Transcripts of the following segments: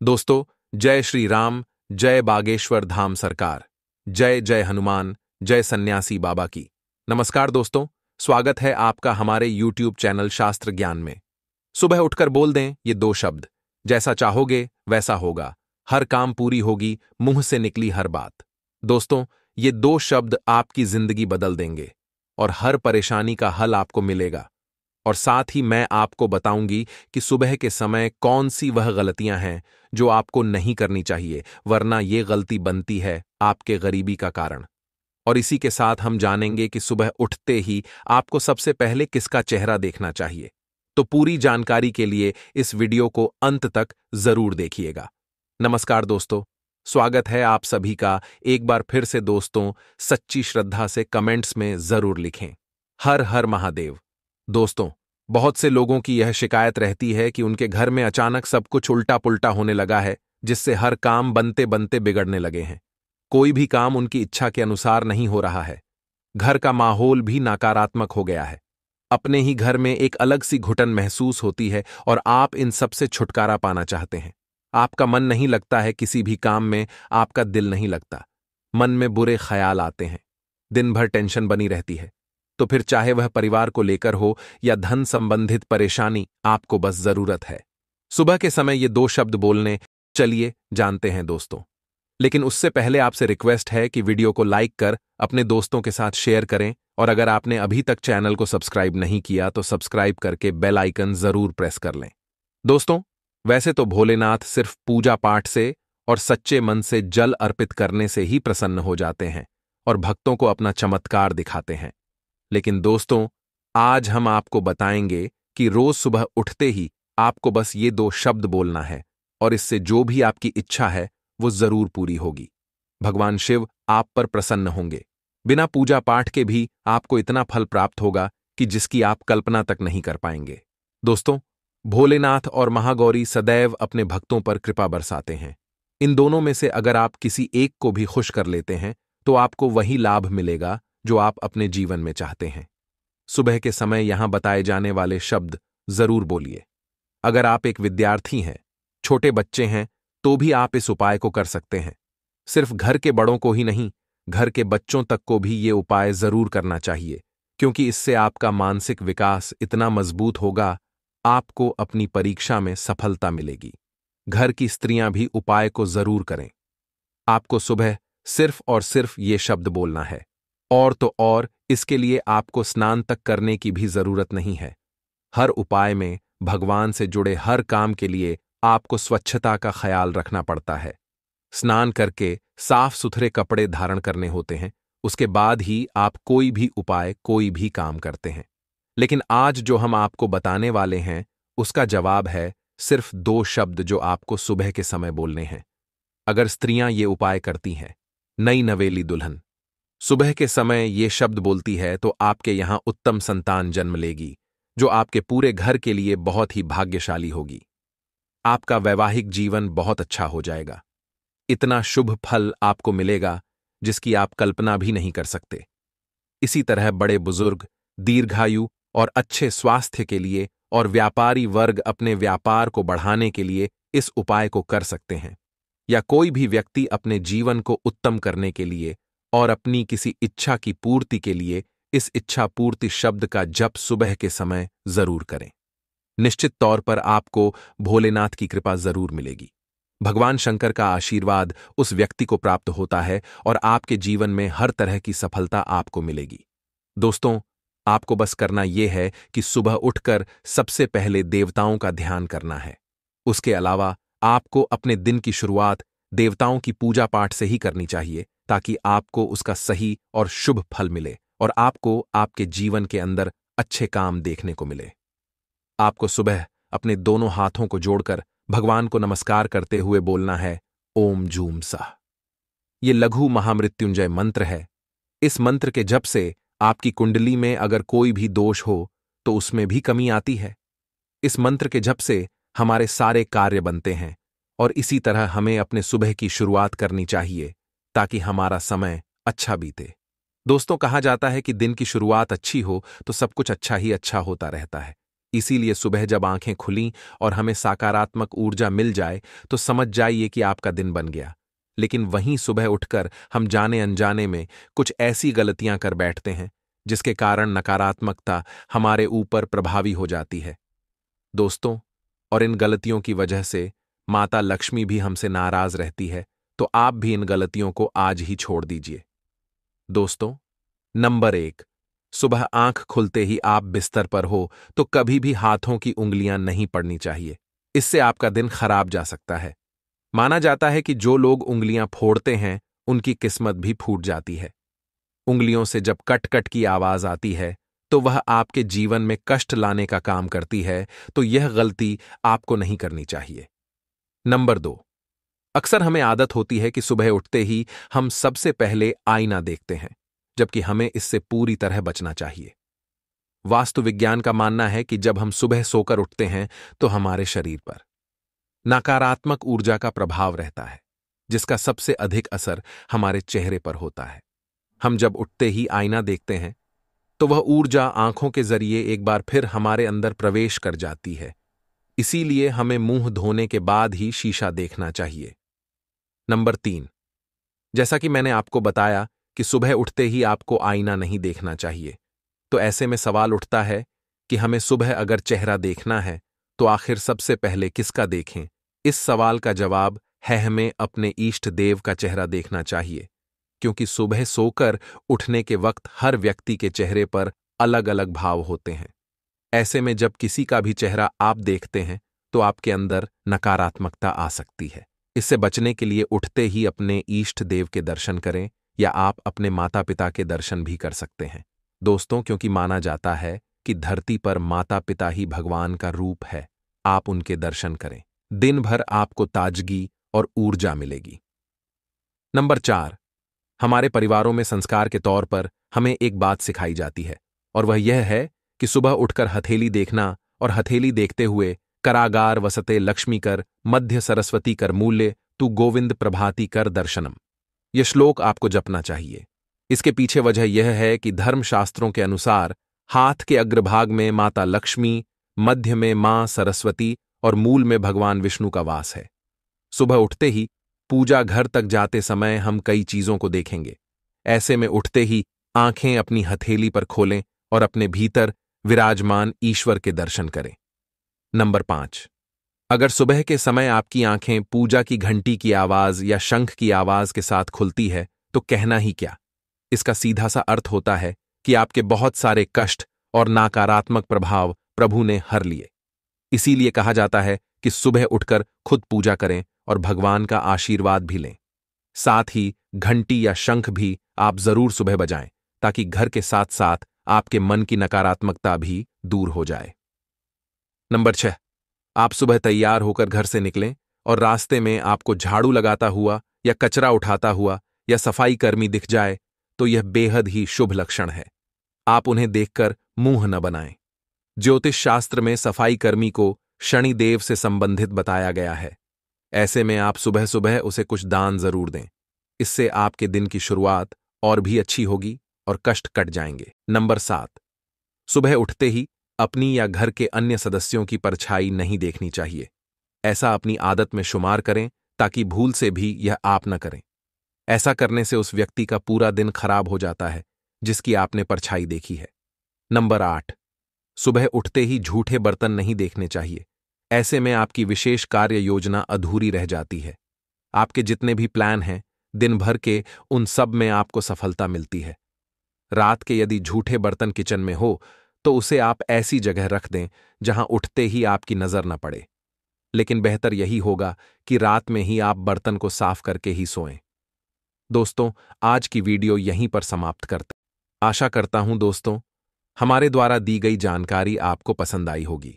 दोस्तों, जय श्री राम, जय बागेश्वर धाम सरकार, जय जय हनुमान, जय सन्यासी बाबा की। नमस्कार दोस्तों, स्वागत है आपका हमारे YouTube चैनल शास्त्र ज्ञान में। सुबह उठकर बोल दें ये दो शब्द, जैसा चाहोगे वैसा होगा, हर काम पूरी होगी, मुंह से निकली हर बात। दोस्तों, ये दो शब्द आपकी जिंदगी बदल देंगे और हर परेशानी का हल आपको मिलेगा। और साथ ही मैं आपको बताऊंगी कि सुबह के समय कौन सी वह गलतियां हैं जो आपको नहीं करनी चाहिए, वरना ये गलती बनती है आपके गरीबी का कारण। और इसी के साथ हम जानेंगे कि सुबह उठते ही आपको सबसे पहले किसका चेहरा देखना चाहिए। तो पूरी जानकारी के लिए इस वीडियो को अंत तक जरूर देखिएगा। नमस्कार दोस्तों, स्वागत है आप सभी का एक बार फिर से। दोस्तों, सच्ची श्रद्धा से कमेंट्स में जरूर लिखें, हर हर महादेव। दोस्तों, बहुत से लोगों की यह शिकायत रहती है कि उनके घर में अचानक सब कुछ उल्टा पुल्टा होने लगा है, जिससे हर काम बनते बनते बिगड़ने लगे हैं। कोई भी काम उनकी इच्छा के अनुसार नहीं हो रहा है। घर का माहौल भी नकारात्मक हो गया है। अपने ही घर में एक अलग सी घुटन महसूस होती है और आप इन सब से छुटकारा पाना चाहते हैं। आपका मन नहीं लगता है, किसी भी काम में आपका दिल नहीं लगता, मन में बुरे ख्याल आते हैं, दिन भर टेंशन बनी रहती है। तो फिर चाहे वह परिवार को लेकर हो या धन संबंधित परेशानी, आपको बस जरूरत है सुबह के समय ये दो शब्द बोलने। चलिए जानते हैं दोस्तों, लेकिन उससे पहले आपसे रिक्वेस्ट है कि वीडियो को लाइक कर अपने दोस्तों के साथ शेयर करें, और अगर आपने अभी तक चैनल को सब्सक्राइब नहीं किया तो सब्सक्राइब करके बेल आइकन जरूर प्रेस कर लें। दोस्तों, वैसे तो भोलेनाथ सिर्फ पूजा पाठ से और सच्चे मन से जल अर्पित करने से ही प्रसन्न हो जाते हैं और भक्तों को अपना चमत्कार दिखाते हैं। लेकिन दोस्तों, आज हम आपको बताएंगे कि रोज सुबह उठते ही आपको बस ये दो शब्द बोलना है, और इससे जो भी आपकी इच्छा है वो जरूर पूरी होगी। भगवान शिव आप पर प्रसन्न होंगे। बिना पूजा पाठ के भी आपको इतना फल प्राप्त होगा कि जिसकी आप कल्पना तक नहीं कर पाएंगे। दोस्तों, भोलेनाथ और महागौरी सदैव अपने भक्तों पर कृपा बरसाते हैं। इन दोनों में से अगर आप किसी एक को भी खुश कर लेते हैं तो आपको वही लाभ मिलेगा जो आप अपने जीवन में चाहते हैं। सुबह के समय यहां बताए जाने वाले शब्द जरूर बोलिए। अगर आप एक विद्यार्थी हैं, छोटे बच्चे हैं, तो भी आप इस उपाय को कर सकते हैं। सिर्फ घर के बड़ों को ही नहीं, घर के बच्चों तक को भी ये उपाय जरूर करना चाहिए, क्योंकि इससे आपका मानसिक विकास इतना मजबूत होगा, आपको अपनी परीक्षा में सफलता मिलेगी। घर की स्त्रियां भी उपाय को जरूर करें। आपको सुबह सिर्फ और सिर्फ ये शब्द बोलना है, और तो और इसके लिए आपको स्नान तक करने की भी जरूरत नहीं है। हर उपाय में भगवान से जुड़े हर काम के लिए आपको स्वच्छता का ख्याल रखना पड़ता है। स्नान करके साफ सुथरे कपड़े धारण करने होते हैं, उसके बाद ही आप कोई भी उपाय, कोई भी काम करते हैं। लेकिन आज जो हम आपको बताने वाले हैं उसका जवाब है सिर्फ दो शब्द जो आपको सुबह के समय बोलने हैं। अगर स्त्रियां ये उपाय करती हैं, नई नवेली दुल्हन सुबह के समय ये शब्द बोलती है तो आपके यहां उत्तम संतान जन्म लेगी, जो आपके पूरे घर के लिए बहुत ही भाग्यशाली होगी। आपका वैवाहिक जीवन बहुत अच्छा हो जाएगा। इतना शुभ फल आपको मिलेगा जिसकी आप कल्पना भी नहीं कर सकते। इसी तरह बड़े बुजुर्ग दीर्घायु और अच्छे स्वास्थ्य के लिए और व्यापारी वर्ग अपने व्यापार को बढ़ाने के लिए इस उपाय को कर सकते हैं, या कोई भी व्यक्ति अपने जीवन को उत्तम करने के लिए और अपनी किसी इच्छा की पूर्ति के लिए इस इच्छा पूर्ति शब्द का जप सुबह के समय जरूर करें। निश्चित तौर पर आपको भोलेनाथ की कृपा जरूर मिलेगी। भगवान शंकर का आशीर्वाद उस व्यक्ति को प्राप्त होता है और आपके जीवन में हर तरह की सफलता आपको मिलेगी। दोस्तों, आपको बस करना यह है कि सुबह उठकर सबसे पहले देवताओं का ध्यान करना है। उसके अलावा आपको अपने दिन की शुरुआत देवताओं की पूजा पाठ से ही करनी चाहिए, ताकि आपको उसका सही और शुभ फल मिले और आपको आपके जीवन के अंदर अच्छे काम देखने को मिले। आपको सुबह अपने दोनों हाथों को जोड़कर भगवान को नमस्कार करते हुए बोलना है ओम जूम सः। ये लघु महामृत्युंजय मंत्र है। इस मंत्र के जप से आपकी कुंडली में अगर कोई भी दोष हो तो उसमें भी कमी आती है। इस मंत्र के जप से हमारे सारे कार्य बनते हैं, और इसी तरह हमें अपने सुबह की शुरुआत करनी चाहिए ताकि हमारा समय अच्छा बीते। दोस्तों, कहा जाता है कि दिन की शुरुआत अच्छी हो तो सब कुछ अच्छा ही अच्छा होता रहता है। इसीलिए सुबह जब आंखें खुलीं और हमें सकारात्मक ऊर्जा मिल जाए तो समझ जाइए कि आपका दिन बन गया। लेकिन वहीं सुबह उठकर हम जाने अनजाने में कुछ ऐसी गलतियां कर बैठते हैं जिसके कारण नकारात्मकता हमारे ऊपर प्रभावी हो जाती है दोस्तों। और इन गलतियों की वजह से माता लक्ष्मी भी हमसे नाराज रहती है, तो आप भी इन गलतियों को आज ही छोड़ दीजिए। दोस्तों, नंबर 1, सुबह आंख खुलते ही आप बिस्तर पर हो तो कभी भी हाथों की उंगलियां नहीं पड़नी चाहिए। इससे आपका दिन खराब जा सकता है। माना जाता है कि जो लोग उंगलियां फोड़ते हैं उनकी किस्मत भी फूट जाती है। उंगलियों से जब कट कट की आवाज आती है तो वह आपके जीवन में कष्ट लाने का काम करती है, तो यह गलती आपको नहीं करनी चाहिए। नंबर 2, अक्सर हमें आदत होती है कि सुबह उठते ही हम सबसे पहले आईना देखते हैं, जबकि हमें इससे पूरी तरह बचना चाहिए। वास्तु विज्ञान का मानना है कि जब हम सुबह सोकर उठते हैं तो हमारे शरीर पर नकारात्मक ऊर्जा का प्रभाव रहता है, जिसका सबसे अधिक असर हमारे चेहरे पर होता है। हम जब उठते ही आईना देखते हैं तो वह ऊर्जा आंखों के जरिए एक बार फिर हमारे अंदर प्रवेश कर जाती है। इसीलिए हमें मुंह धोने के बाद ही शीशा देखना चाहिए। नंबर 3, जैसा कि मैंने आपको बताया कि सुबह उठते ही आपको आईना नहीं देखना चाहिए, तो ऐसे में सवाल उठता है कि हमें सुबह अगर चेहरा देखना है तो आखिर सबसे पहले किसका देखें। इस सवाल का जवाब है हमें अपने इष्ट देव का चेहरा देखना चाहिए, क्योंकि सुबह सोकर उठने के वक्त हर व्यक्ति के चेहरे पर अलग अलग भाव होते हैं। ऐसे में जब किसी का भी चेहरा आप देखते हैं तो आपके अंदर नकारात्मकता आ सकती है। इससे बचने के लिए उठते ही अपने इष्ट देव के दर्शन करें, या आप अपने माता पिता के दर्शन भी कर सकते हैं दोस्तों, क्योंकि माना जाता है कि धरती पर माता पिता ही भगवान का रूप है। आप उनके दर्शन करें, दिन भर आपको ताजगी और ऊर्जा मिलेगी। नंबर 4, हमारे परिवारों में संस्कार के तौर पर हमें एक बात सिखाई जाती है, और वह यह है कि सुबह उठकर हथेली देखना और हथेली देखते हुए करागार वसते लक्ष्मी कर मध्य सरस्वती कर मूल्य तू गोविंद प्रभाती कर दर्शनम, यह श्लोक आपको जपना चाहिए। इसके पीछे वजह यह है कि धर्मशास्त्रों के अनुसार हाथ के अग्रभाग में माता लक्ष्मी, मध्य में मां सरस्वती और मूल में भगवान विष्णु का वास है। सुबह उठते ही पूजा घर तक जाते समय हम कई चीजों को देखेंगे। ऐसे में उठते ही आंखें अपनी हथेली पर खोलें और अपने भीतर विराजमान ईश्वर के दर्शन करें। नंबर 5, अगर सुबह के समय आपकी आंखें पूजा की घंटी की आवाज या शंख की आवाज के साथ खुलती है तो कहना ही क्या। इसका सीधा सा अर्थ होता है कि आपके बहुत सारे कष्ट और नकारात्मक प्रभाव प्रभु ने हर लिए। इसीलिए कहा जाता है कि सुबह उठकर खुद पूजा करें और भगवान का आशीर्वाद भी लें। साथ ही घंटी या शंख भी आप जरूर सुबह बजाएं, ताकि घर के साथ साथ आपके मन की नकारात्मकता भी दूर हो जाए। नंबर 6, आप सुबह तैयार होकर घर से निकलें और रास्ते में आपको झाड़ू लगाता हुआ या कचरा उठाता हुआ या सफाई कर्मी दिख जाए तो यह बेहद ही शुभ लक्षण है। आप उन्हें देखकर मुंह न बनाएं। ज्योतिष शास्त्र में सफाई कर्मी को शनिदेव से संबंधित बताया गया है। ऐसे में आप सुबह सुबह उसे कुछ दान जरूर दें। इससे आपके दिन की शुरुआत और भी अच्छी होगी और कष्ट कट जाएंगे। नंबर 7, सुबह उठते ही अपनी या घर के अन्य सदस्यों की परछाई नहीं देखनी चाहिए। ऐसा अपनी आदत में शुमार करें ताकि भूल से भी यह आप न करें। ऐसा करने से उस व्यक्ति का पूरा दिन खराब हो जाता है जिसकी आपने परछाई देखी है। नंबर 8, सुबह उठते ही झूठे बर्तन नहीं देखने चाहिए। ऐसे में आपकी विशेष कार्य योजना अधूरी रह जाती है। आपके जितने भी प्लान हैं दिन भर के, उन सब में आपको सफलता मिलती है। रात के यदि झूठे बर्तन किचन में हो तो उसे आप ऐसी जगह रख दें जहां उठते ही आपकी नजर न पड़े। लेकिन बेहतर यही होगा कि रात में ही आप बर्तन को साफ करके ही सोएं। दोस्तों, आज की वीडियो यहीं पर समाप्त करते हैं। आशा करता हूं दोस्तों हमारे द्वारा दी गई जानकारी आपको पसंद आई होगी।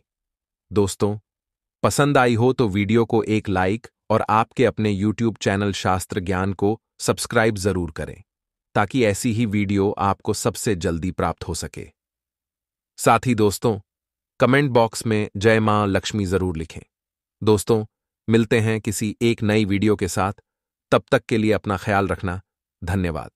दोस्तों, पसंद आई हो तो वीडियो को एक लाइक और आपके अपने YouTube चैनल शास्त्र ज्ञान को सब्सक्राइब जरूर करें, ताकि ऐसी ही वीडियो आपको सबसे जल्दी प्राप्त हो सके। साथ ही दोस्तों, कमेंट बॉक्स में जय मां लक्ष्मी जरूर लिखें। दोस्तों, मिलते हैं किसी एक नई वीडियो के साथ। तब तक के लिए अपना ख्याल रखना। धन्यवाद।